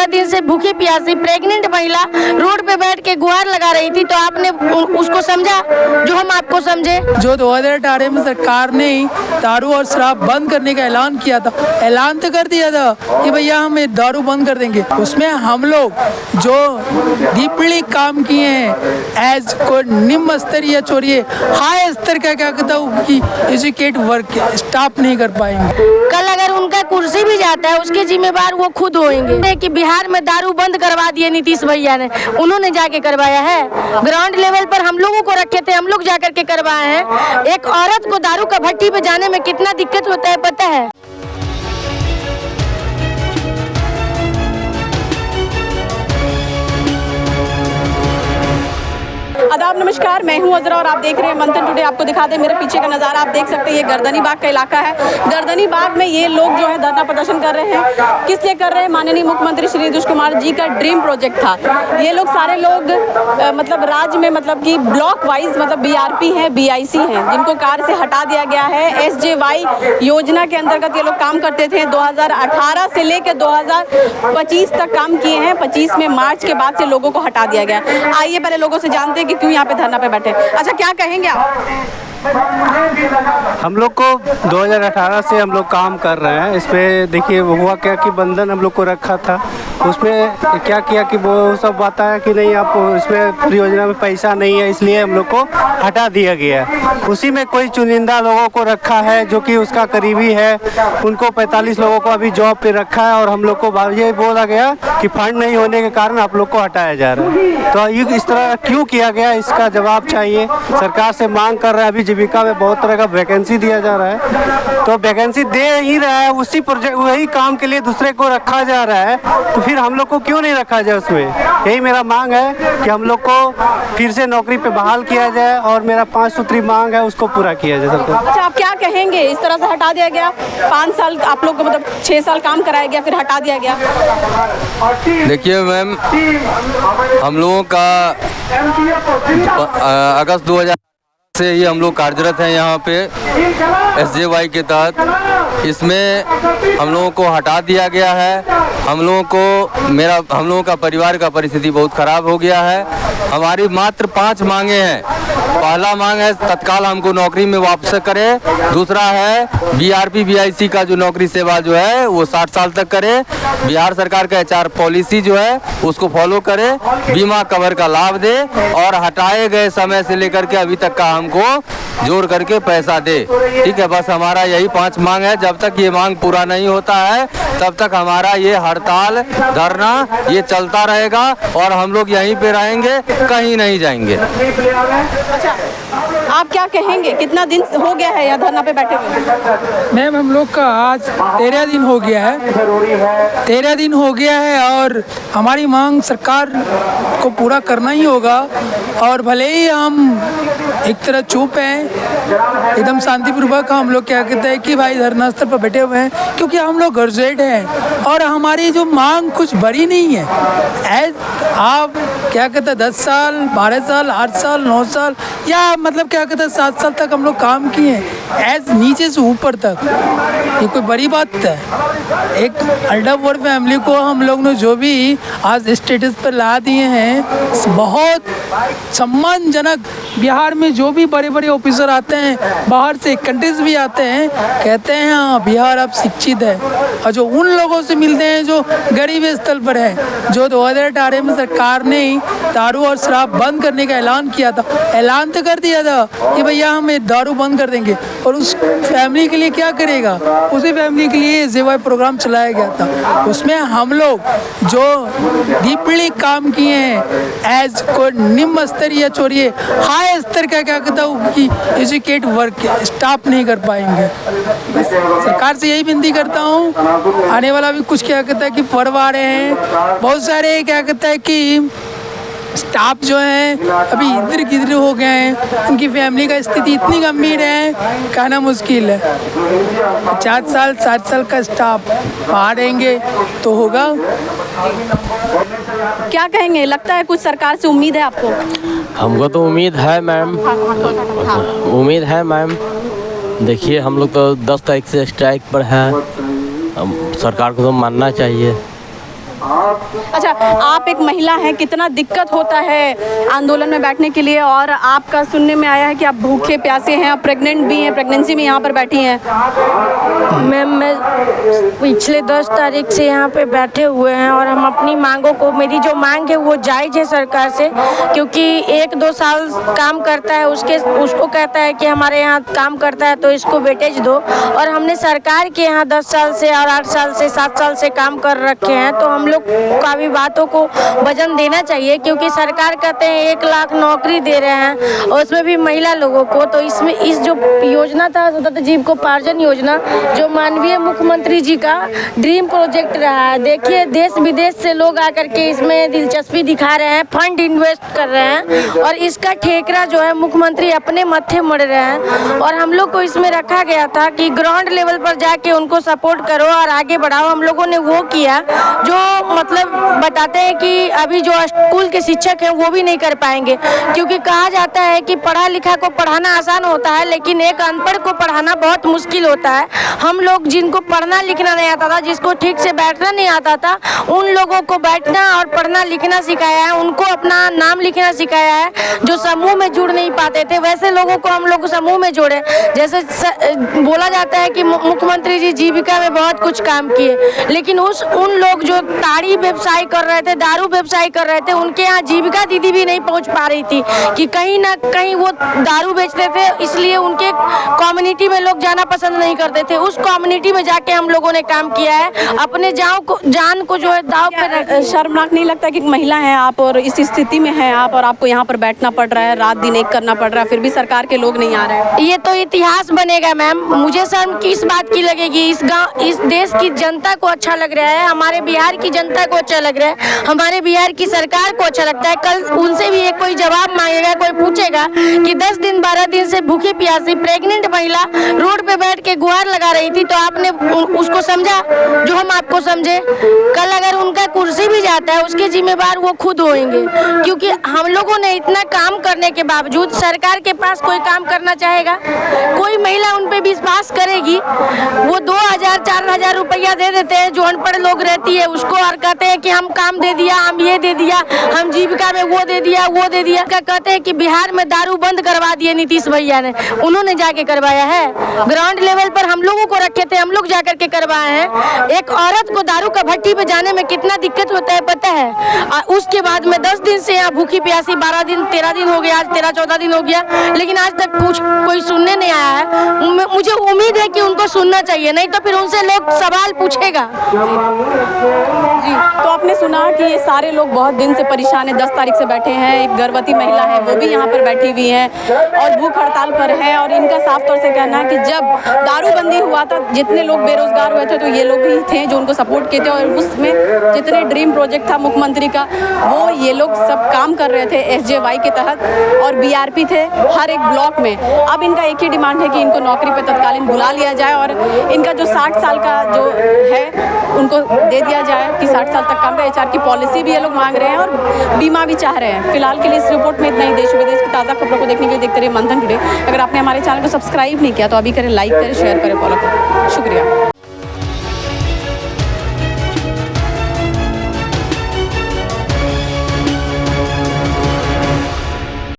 15 दिन से भूखी प्यासी प्रेग्नेंट महिला रोड पे बैठ के गुहार लगा रही थी, तो आपने उसको समझा जो हम आपको समझे। जो 2018 में सरकार ने दारू और शराब बंद करने का ऐलान किया था, ऐलान तो कर दिया था कि भैया हम दारू बंद कर देंगे। उसमें हम लोग जो डीपली काम किए हैं एज को निम्न स्तर या छोड़िए हाई स्तर का क्या कहता हूँ कि एजुकेट वर्क स्टाफ नहीं कर पाएंगे। कल अगर उनका कुर्सी भी जाता है उसके जिम्मेवार वो खुद होंगे। कि बिहार में दारू बंद करवा दिए नीतीश भैया ने, उन्होंने जाके करवाया है। ग्राउंड लेवल पर हम लोगों को रखे थे, हम लोग जाकर के करवाए हैं। एक औरत को दारू का भट्टी पे जाने में कितना दिक्कत होता है पता है। आदाब, नमस्कार, मैं हूं अजरा और आप देख रहे हैं मंथन टुडे। आपको दिखा दें मेरे पीछे का नज़ारा, आप देख सकते हैं ये गर्दनी बाग का इलाका है। गर्दनी बाग में ये लोग जो है धरना प्रदर्शन कर रहे हैं। किस लिए कर रहे हैं? माननीय मुख्यमंत्री श्री नीतीश कुमार जी का ड्रीम प्रोजेक्ट था। ये लोग सारे लोग मतलब राज्य में मतलब कि ब्लॉक वाइज मतलब BRP हैं, BIC हैं, जिनको कार्य से हटा दिया गया है। SJY योजना के अंतर्गत ये लोग काम करते थे। 2018 से लेकर 2025 तक काम किए हैं। 25 में मार्च के बाद से लोगों को हटा दिया गया। आइए पहले लोगों से जानते हैं कि क्यों यहाँ पे धरना पे बैठे। अच्छा, क्या कहेंगे आप? हम लोग को 2018 से हम लोग काम कर रहे हैं। इसमें देखिए हुआ क्या कि बंधन हम लोग को रखा था, उसमें क्या किया कि वो सब बात आया कि नहीं आप इसमें परियोजना में पैसा नहीं है, इसलिए हम लोग को हटा दिया गया। उसी में कोई चुनिंदा लोगों को रखा है जो कि उसका करीबी है, उनको 45 लोगों को अभी जॉब पे रखा है और हम लोग को ये बोला गया कि फंड नहीं होने के कारण आप लोग को हटाया जा रहा है। तो इस तरह क्यों किया गया, इसका जवाब चाहिए। सरकार से मांग कर रहे हैं, अभी जीविका में बहुत तरह का वैकेंसी दिया जा रहा है, तो वैकेंसी दे ही रहा है, उसी प्रोजेक्ट वही काम के लिए दूसरे को रखा जा रहा है, तो फिर हम लोग को क्यों नहीं रखा जाए उसमें। यही मेरा मांग है कि हम लोग को फिर से नौकरी पे बहाल किया जाए और मेरा 5 सूत्री मांग है उसको पूरा किया जाए सरकार। अच्छा, आप क्या कहेंगे? इस तरह से हटा दिया गया, 5 साल आप लोग को मतलब 6 साल काम कराया गया, फिर हटा दिया गया। देखिए मैम, हम लोगों का अगस्त 2000 से ही हम लोग कार्यरत हैं यहाँ पे SJY के तहत। इसमें हम लोगों को हटा दिया गया है। हम लोगों का परिवार का परिस्थिति बहुत ख़राब हो गया है। हमारी मात्र 5 मांगे हैं। पहला मांग है तत्काल हमको नौकरी में वापस करे। दूसरा है BRP BIC का जो नौकरी सेवा जो है वो 60 साल तक करे। बिहार सरकार का HR पॉलिसी जो है उसको फॉलो करे, बीमा कवर का लाभ दे और हटाए गए समय से लेकर के अभी तक का हमको जोड़ करके पैसा दे। ठीक है, बस हमारा यही 5 मांग है। जब तक ये मांग पूरा नहीं होता है तब तक हमारा ये हड़ताल धरना ये चलता रहेगा और हम लोग यहीं पे रहेंगे, कहीं नहीं जाएंगे। अच्छा, आप क्या कहेंगे? कितना दिन हो गया है यहाँ धरना पे बैठे हुए? मैम, हम लोग का आज 13 दिन हो गया है। 13 दिन हो गया है और हमारी मांग सरकार को पूरा करना ही होगा। और भले ही हम एक तरह चुप हैं, एकदम शांतिपूर्वक हम लोग क्या कहते हैं कि भाई धरना स्थल पर बैठे हुए हैं, क्योंकि हम लोग ग्रेजुएट हैं और हमारी जो मांग कुछ बड़ी नहीं है। एज आप क्या कहते हैं 10 साल, 12 साल, 8 साल, 9 साल या मतलब क्या कहते हैं 7 साल तक हम लोग काम किए हैं, एज नीचे से ऊपर तक। ये कोई बड़ी बात है? एक अल्डर वर्ड फैमिली को हम लोग ने जो भी आज स्टेटस पर ला दिए हैं, बहुत सम्मानजनक। बिहार में जो भी बड़े बड़े ऑफिसर आते हैं, बाहर से कंट्रीज भी आते हैं, कहते हैं हाँ बिहार अब शिक्षित है। और जो उन लोगों से मिलते हैं जो गरीब स्तर पर है, जो 2018 में सरकार ने दारू और शराब बंद करने का ऐलान किया था, ऐलान तो कर दिया था कि भैया हम दारू बंद कर देंगे, और उस फैमिली के लिए क्या करेगा? उसी फैमिली के लिए SJY प्रोग्राम चलाया गया था। उसमें हम लोग जो डीपली काम किए हैं एज को निम्न स्तर या छोड़िए हाई स्तर का क्या कहता हूँ कि एजुकेट वर्क स्टाफ नहीं कर पाएंगे। बस सरकार से यही विनती करता हूँ, आने वाला भी कुछ क्या कहता है कि पर्व आ रहे हैं, बहुत सारे क्या कहता है कि स्टाफ जो हैं अभी इधर किधर हो गए हैं, उनकी फैमिली का स्थिति इतनी गंभीर है, कहना मुश्किल है। 50 साल 60 साल का स्टाफ बाहर रहेंगे तो होगा। क्या कहेंगे? लगता है कुछ सरकार से उम्मीद है आपको? हमको तो उम्मीद है मैम, उम्मीद है मैम। देखिए हम लोग तो 10 तारीख से स्ट्राइक पर हैं, सरकार को तो मानना चाहिए। अच्छा, आप एक महिला हैं, कितना दिक्कत होता है आंदोलन में बैठने के लिए, और आपका सुनने में आया है कि आप भूखे प्यासे हैं, आप प्रेग्नेंट भी हैं, प्रेगनेंसी में यहाँ पर बैठी हैं। मैम मैं पिछले 10 तारीख से यहाँ पे बैठे हुए हैं और हम अपनी मांगों को, मेरी जो मांग है वो जायज़ है सरकार से, क्योंकि 1-2 साल काम करता है उसको कहता है कि हमारे यहाँ काम करता है तो इसको वेटेज दो, और हमने सरकार के यहाँ 10 साल से और 8 साल से 7 साल से काम कर रखे हैं, तो हम लोग का भी बातों को वजन देना चाहिए, क्योंकि सरकार कहते हैं 1 लाख नौकरी दे रहे हैं और उसमें भी महिला लोगों को। तो इसमें इस जो योजना था स्वतंत्र जीविकोपार्जन योजना, जो माननीय मुख्यमंत्री जी का ड्रीम प्रोजेक्ट रहा है, देखिए देश विदेश से लोग आकर के इसमें दिलचस्पी दिखा रहे हैं, फंड इन्वेस्ट कर रहे हैं, और इसका ठेकरा जो है मुख्यमंत्री अपने मत्थे मड़ रहे हैं। और हम लोग को इसमें रखा गया था कि ग्राउंड लेवल पर जाके उनको सपोर्ट करो और आगे बढ़ाओ। हम लोगों ने वो किया, जो मतलब बताते हैं कि अभी जो स्कूल के शिक्षक हैं वो भी नहीं कर पाएंगे, क्योंकि कहा जाता है कि पढ़ा लिखा को पढ़ाना आसान होता है, लेकिन एक अनपढ़ को पढ़ाना बहुत मुश्किल होता है। हम लोग जिनको पढ़ना लिखना नहीं आता था, जिसको ठीक से बैठना नहीं आता था, उन लोगों को बैठना और पढ़ना लिखना सिखाया है, उनको अपना नाम लिखना सिखाया है। जो समूह में जुड़ नहीं पाते थे वैसे लोगों को हम लोग समूह में जोड़े। जैसे बोला जाता है कि मुख्यमंत्री जी जीविका में बहुत कुछ काम किए, लेकिन उन लोग जो ताड़ी व्यवसाय कर रहे थे, दारू व्यवसाय कर रहे थे, उनके यहाँ जीविका दीदी भी नहीं पहुँच पा रही थी कि कहीं ना कहीं वो दारू बेचते थे, इसलिए उनके कम्युनिटी में लोग जाना पसंद नहीं करते थे। उस कम्युनिटी में जाके हम लोगों ने काम किया है, अपने जान को जो है दाव पे रख। शर्मनाक नहीं लगता कि एक महिला हैं आप और इस स्थिति में हैं आप, और आपको यहाँ पर बैठना पड़ रहा है, रात दिन एक करना पड़ रहा है, फिर भी सरकार के लोग नहीं आ रहे हैं? ये तो इतिहास बनेगा मैम। मुझे शर्म किस बात की लगेगी? इस देश की जनता को अच्छा लग रहा है, हमारे बिहार की जनता को अच्छा लग रहा है, हमारे बिहार की सरकार को अच्छा लगता है। कल उनसे भी एक कोई जवाब मांगेगा, कोई पूछेगा कि 10 दिन 12 दिन से भूखी प्यासी प्रेग्नेंट महिला रोड पे बैठ के गुहार लगा रही थी, तो आपने उसको समझा जो हम आपको समझे? कल अगर उनका कुर्सी भी जाता है उसके जिम्मेवार वो खुद होंगे, क्योंकि हम लोगों ने इतना काम करने के बावजूद सरकार के पास कोई काम करना चाहेगा? कोई महिला उन पे विश्वास करेगी? वो 2000-4000 रुपया दे देते हैं जो अनपढ़ लोग रहती है उसको, और कहते हैं कि हम काम दे दिया, हम ये दे दिया, हम जीविका में वो दे दिया, वो दे दिया। क्या कहते हैं कि बिहार में दारू बंद करवा दिए नीतीश भैया ने, उन्होंने जाके करवाया है। ग्राउंड लेवल पर हम लोगों को रखे थे, हम लोग जाकर के करवाए हैं। एक औरत को दारू का भट्टी पे जाने में कितना दिक्कत होता है पता है? और उसके बाद में 10 दिन से यहाँ भूखी प्यासी, 12 दिन 13 दिन हो गया, आज 13-14 दिन हो गया, लेकिन आज तक कुछ कोई सुनने नहीं आया है। मुझे उम्मीद है कि उनको सुनना चाहिए, नहीं तो फिर उनसे लोग सवाल पूछेगा। जी, तो आपने सुना कि ये सारे लोग बहुत दिन से परेशान हैं, 10 तारीख से बैठे हैं। एक गर्भवती महिला है वो भी यहाँ पर बैठी हुई है और भूख हड़ताल पर है, और इनका साफ तौर से कहना है कि जब दारूबंदी हुआ था जितने लोग बेरोजगार हुए थे तो ये लोग ही थे जो उनको सपोर्ट किए थे, और उसमें जितने ड्रीम प्रोजेक्ट था मुख्यमंत्री का वो ये लोग सब काम कर रहे थे SJY के तहत, और BRP थे हर एक ब्लॉक में। अब इनका एक ही डिमांड है कि इनको नौकरी पर तत्कालीन बुला लिया जाए, और इनका जो 60 साल का जो है उनको दे दिया जाए कि 60 साल तक काम का। HR की पॉलिसी भी ये लोग मांग रहे हैं और बीमा भी चाह रहे हैं। फिलहाल के लिए इस रिपोर्ट में इतना ही। देश विदेश की ताज़ा खबरों को देखने के लिए देखते रहिए मंथन टुडे। अगर आपने हमारे चैनल को सब्सक्राइब नहीं किया तो अभी करें, लाइक करें, शेयर करें, फॉलो करें। शुक्रिया।